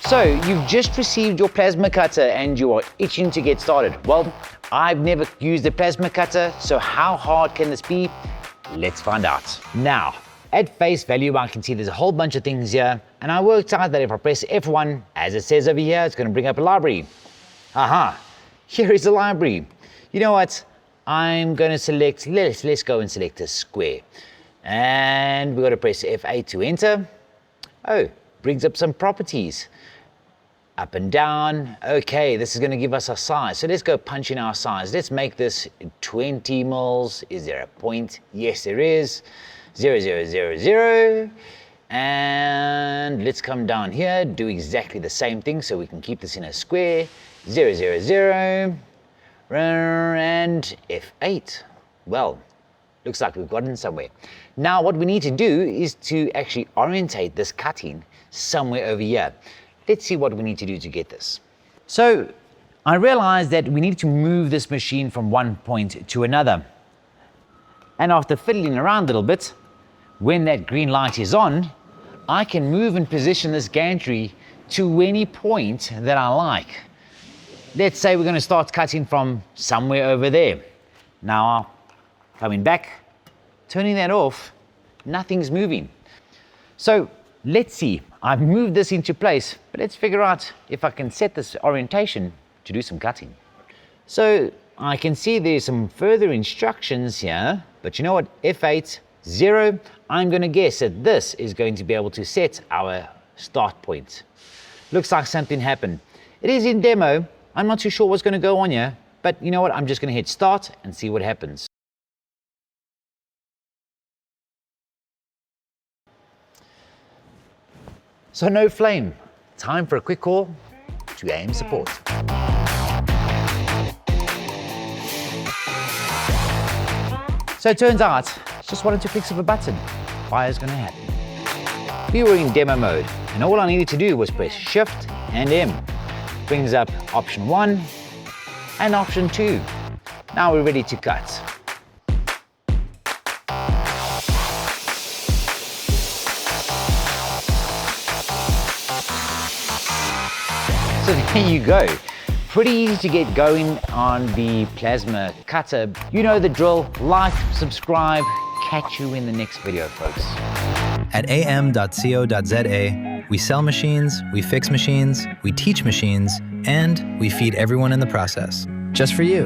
So you've just received your plasma cutter and you are itching to get started. Well, I've never used a plasma cutter, so how hard can this be? Let's find out. Now, at face value, I can see there's a whole bunch of things here, and I worked out that if I press F1, as it says over here, it's going to bring up a library. Aha, here is the library. You know what? I'm going to select, let's go and select a square. And we've got to press F8 to enter. Oh, brings up some properties. Up and down. Okay, this is going to give us our size. So let's go punch in our size. Let's make this 20 mils. Is there a point? Yes, there is. 0, 0, 0, 0. And let's come down here, do exactly the same thing so we can keep this in a square. 0, 0, 0. And F8. Well, looks like we've gotten somewhere. Now what we need to do is to actually orientate this cutting somewhere over here. Let's see what we need to do to get this. So I realized that we need to move this machine from one point to another. And after fiddling around a little bit, when that green light is on, I can move and position this gantry to any point that I like. Let's say we're going to start cutting from somewhere over there. Now, coming back, turning that off, nothing's moving. So let's see, I've moved this into place, but let's figure out if I can set this orientation to do some cutting. So I can see there's some further instructions here, but you know what, F8, 0, I'm going to guess that this is going to be able to set our start point. Looks like something happened. It is in demo, I'm not too sure what's going to go on here, but you know what, I'm just going to hit start and see what happens. So no flame. Time for a quick call to AM support. So it turns out, it's just one or two clicks of a button. Fire's gonna happen. We were in demo mode, and all I needed to do was press Shift and M. Brings up option 1 and option 2. Now we're ready to cut. So there you go. Pretty easy to get going on the plasma cutter. You know the drill. Like, subscribe. Catch you in the next video, folks. At AM.CO.za, we sell machines, we fix machines, we teach machines, and we feed everyone in the process. Just for you.